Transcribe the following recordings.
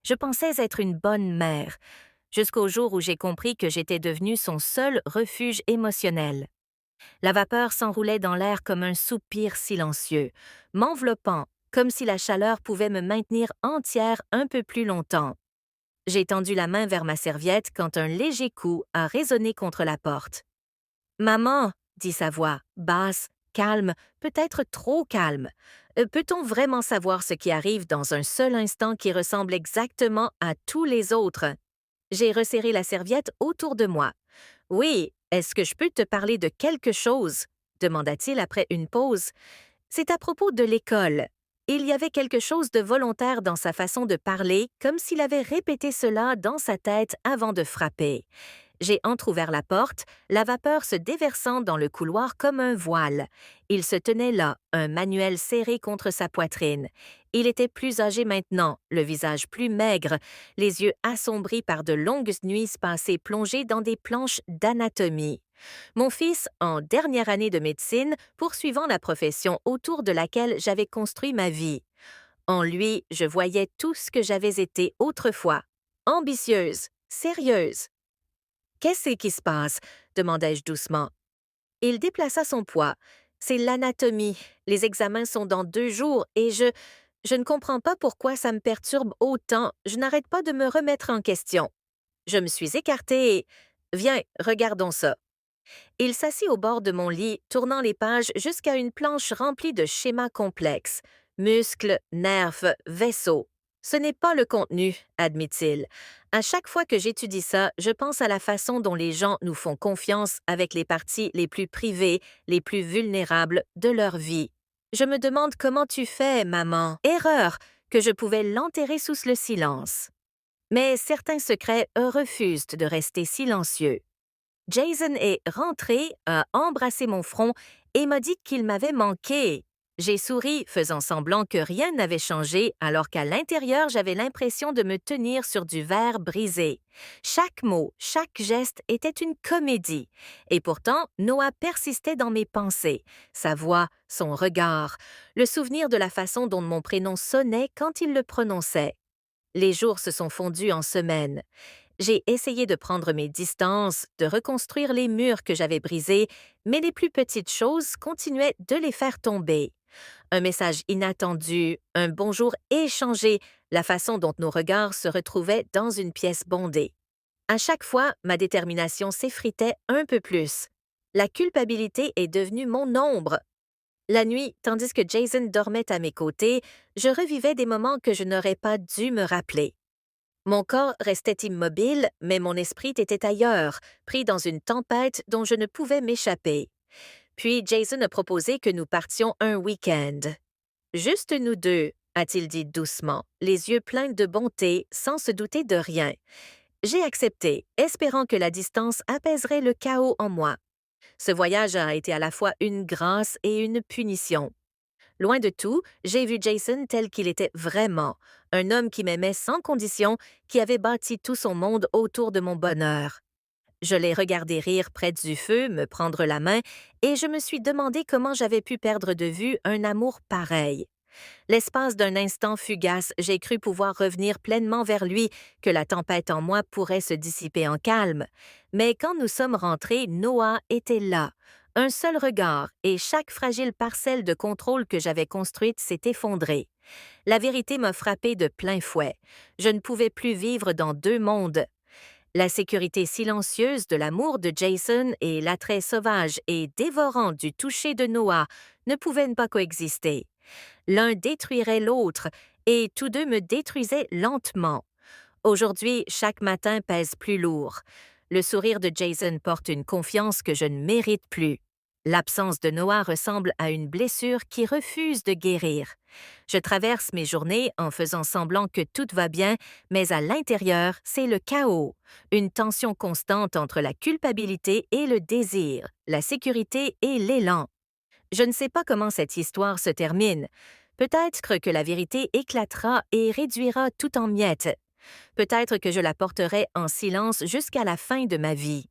Je pensais être une bonne mère, jusqu'au jour où j'ai compris que j'étais devenue son seul refuge émotionnel. La vapeur s'enroulait dans l'air comme un soupir silencieux, m'enveloppant, comme si la chaleur pouvait me maintenir entière un peu plus longtemps. J'ai tendu la main vers ma serviette quand un léger coup a résonné contre la porte. Maman, dit sa voix, basse, calme, peut-être trop calme. Peut-on vraiment savoir ce qui arrive dans un seul instant qui ressemble exactement à tous les autres? J'ai resserré la serviette autour de moi. Oui, est-ce que je peux te parler de quelque chose? Demanda-t-il après une pause. C'est à propos de l'école. Il y avait quelque chose de volontaire dans sa façon de parler, comme s'il avait répété cela dans sa tête avant de frapper. J'ai entrouvert la porte, la vapeur se déversant dans le couloir comme un voile. Il se tenait là, un manuel serré contre sa poitrine. Il était plus âgé maintenant, le visage plus maigre, les yeux assombris par de longues nuits passées plongées dans des planches d'anatomie. Mon fils, en dernière année de médecine, poursuivant la profession autour de laquelle j'avais construit ma vie. En lui, je voyais tout ce que j'avais été autrefois. Ambitieuse, sérieuse. Qu'est-ce qui se passe? Demandai-je doucement. Il déplaça son poids. C'est l'anatomie. Les examens sont dans 2 jours et je ne comprends pas pourquoi ça me perturbe autant. Je n'arrête pas de me remettre en question. Je me suis écartée et... Viens, regardons ça. Il s'assit au bord de mon lit, tournant les pages jusqu'à une planche remplie de schémas complexes. Muscles, nerfs, vaisseaux. Ce n'est pas le contenu, admit-il. À chaque fois que j'étudie ça, je pense à la façon dont les gens nous font confiance avec les parties les plus privées, les plus vulnérables de leur vie. Je me demande comment tu fais, maman. Erreur, que je pouvais l'enterrer sous le silence. Mais certains secrets refusent de rester silencieux. Jason est rentré, a embrassé mon front et m'a dit qu'il m'avait manqué. J'ai souri, faisant semblant que rien n'avait changé, alors qu'à l'intérieur, j'avais l'impression de me tenir sur du verre brisé. Chaque mot, chaque geste était une comédie. Et pourtant, Noah persistait dans mes pensées. Sa voix, son regard, le souvenir de la façon dont mon prénom sonnait quand il le prononçait. Les jours se sont fondus en semaines. J'ai essayé de prendre mes distances, de reconstruire les murs que j'avais brisés, mais les plus petites choses continuaient de les faire tomber. Un message inattendu, un bonjour échangé, la façon dont nos regards se retrouvaient dans une pièce bondée. À chaque fois, ma détermination s'effritait un peu plus. La culpabilité est devenue mon ombre. La nuit, tandis que Jason dormait à mes côtés, je revivais des moments que je n'aurais pas dû me rappeler. Mon corps restait immobile, mais mon esprit était ailleurs, pris dans une tempête dont je ne pouvais m'échapper. Puis Jason a proposé que nous partions un week-end. Juste nous deux, a-t-il dit doucement, les yeux pleins de bonté, sans se douter de rien. J'ai accepté, espérant que la distance apaiserait le chaos en moi. Ce voyage a été à la fois une grâce et une punition. Loin de tout, j'ai vu Jason tel qu'il était vraiment, un homme qui m'aimait sans condition, qui avait bâti tout son monde autour de mon bonheur. Je l'ai regardé rire près du feu, me prendre la main, et je me suis demandé comment j'avais pu perdre de vue un amour pareil. L'espace d'un instant fugace, j'ai cru pouvoir revenir pleinement vers lui, que la tempête en moi pourrait se dissiper en calme. Mais quand nous sommes rentrés, Noah était là. Un seul regard, et chaque fragile parcelle de contrôle que j'avais construite s'est effondrée. La vérité m'a frappé de plein fouet. Je ne pouvais plus vivre dans 2 mondes. La sécurité silencieuse de l'amour de Jason et l'attrait sauvage et dévorant du toucher de Noah ne pouvaient pas coexister. L'un détruirait l'autre, et tous deux me détruisaient lentement. Aujourd'hui, chaque matin pèse plus lourd. Le sourire de Jason porte une confiance que je ne mérite plus. L'absence de Noah ressemble à une blessure qui refuse de guérir. Je traverse mes journées en faisant semblant que tout va bien, mais à l'intérieur, c'est le chaos. Une tension constante entre la culpabilité et le désir, la sécurité et l'élan. Je ne sais pas comment cette histoire se termine. Peut-être que la vérité éclatera et réduira tout en miettes. Peut-être que je la porterai en silence jusqu'à la fin de ma vie.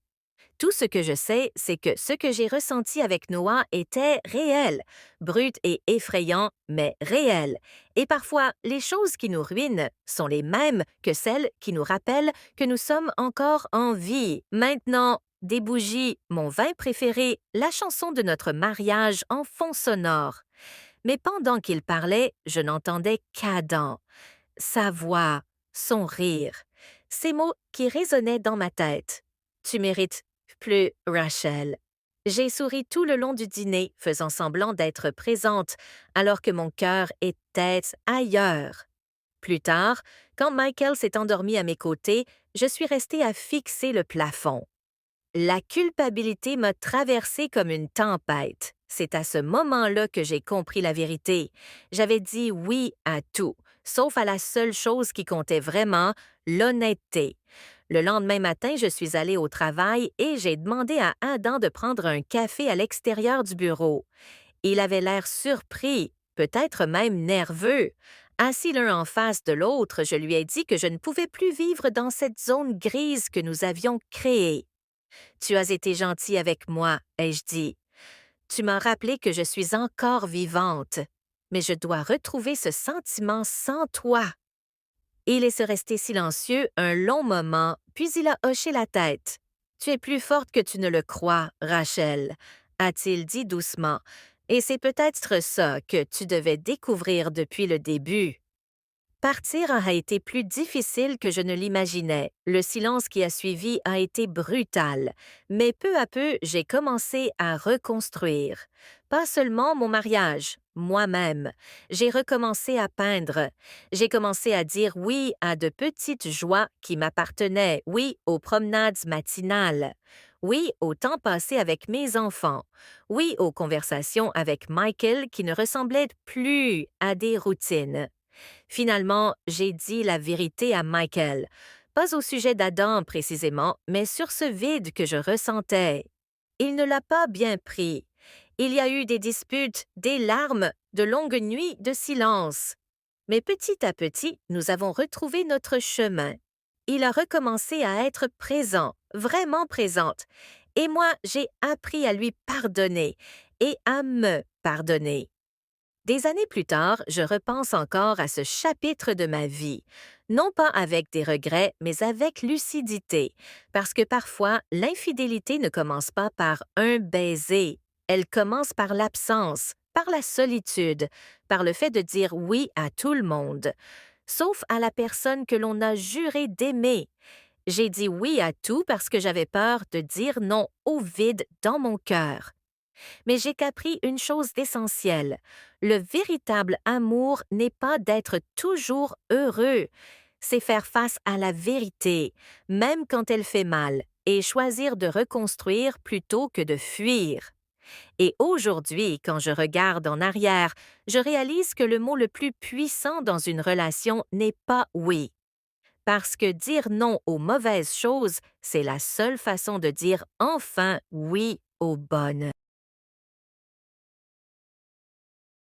Tout ce que je sais, c'est que ce que j'ai ressenti avec Noah était réel, brut et effrayant, mais réel. Et parfois, les choses qui nous ruinent sont les mêmes que celles qui nous rappellent que nous sommes encore en vie. Maintenant, des bougies, mon vin préféré, la chanson de notre mariage en fond sonore. Mais pendant qu'il parlait, je n'entendais qu'Adam. Sa voix, son rire, ces mots qui résonnaient dans ma tête. Tu mérites plus, Rachel. J'ai souri tout le long du dîner, faisant semblant d'être présente, alors que mon cœur était ailleurs. Plus tard, quand Michael s'est endormi à mes côtés, je suis restée à fixer le plafond. La culpabilité m'a traversée comme une tempête. C'est à ce moment-là que j'ai compris la vérité. J'avais dit oui à tout, sauf à la seule chose qui comptait vraiment, l'honnêteté. Le lendemain matin, je suis allée au travail et j'ai demandé à Adam de prendre un café à l'extérieur du bureau. Il avait l'air surpris, peut-être même nerveux. Assis l'un en face de l'autre, je lui ai dit que je ne pouvais plus vivre dans cette zone grise que nous avions créée. Tu as été gentil avec moi, ai-je dit. Tu m'as rappelé que je suis encore vivante, mais je dois retrouver ce sentiment sans toi. Il est resté silencieux un long moment, puis il a hoché la tête. Tu es plus forte que tu ne le crois, Rachel, a-t-il dit doucement, et c'est peut-être ça que tu devais découvrir depuis le début. Partir a été plus difficile que je ne l'imaginais. Le silence qui a suivi a été brutal, mais peu à peu, j'ai commencé à reconstruire. Pas seulement mon mariage, moi-même. J'ai recommencé à peindre. J'ai commencé à dire oui à de petites joies qui m'appartenaient, oui aux promenades matinales, oui au temps passé avec mes enfants, oui aux conversations avec Michael qui ne ressemblaient plus à des routines. Finalement, j'ai dit la vérité à Michael, pas au sujet d'Adam précisément, mais sur ce vide que je ressentais. Il ne l'a pas bien pris. Il y a eu des disputes, des larmes, de longues nuits de silence. Mais petit à petit, nous avons retrouvé notre chemin. Il a recommencé à être présent, vraiment présente, et moi, j'ai appris à lui pardonner et à me pardonner. Des années plus tard, je repense encore à ce chapitre de ma vie, non pas avec des regrets, mais avec lucidité, parce que parfois, l'infidélité ne commence pas par un baiser, elle commence par l'absence, par la solitude, par le fait de dire oui à tout le monde, sauf à la personne que l'on a juré d'aimer. J'ai dit oui à tout parce que j'avais peur de dire non au vide dans mon cœur. Mais j'ai compris une chose d'essentielle. Le véritable amour n'est pas d'être toujours heureux, c'est faire face à la vérité, même quand elle fait mal, et choisir de reconstruire plutôt que de fuir. Et aujourd'hui, quand je regarde en arrière, je réalise que le mot le plus puissant dans une relation n'est pas oui. Parce que dire non aux mauvaises choses, c'est la seule façon de dire enfin oui aux bonnes.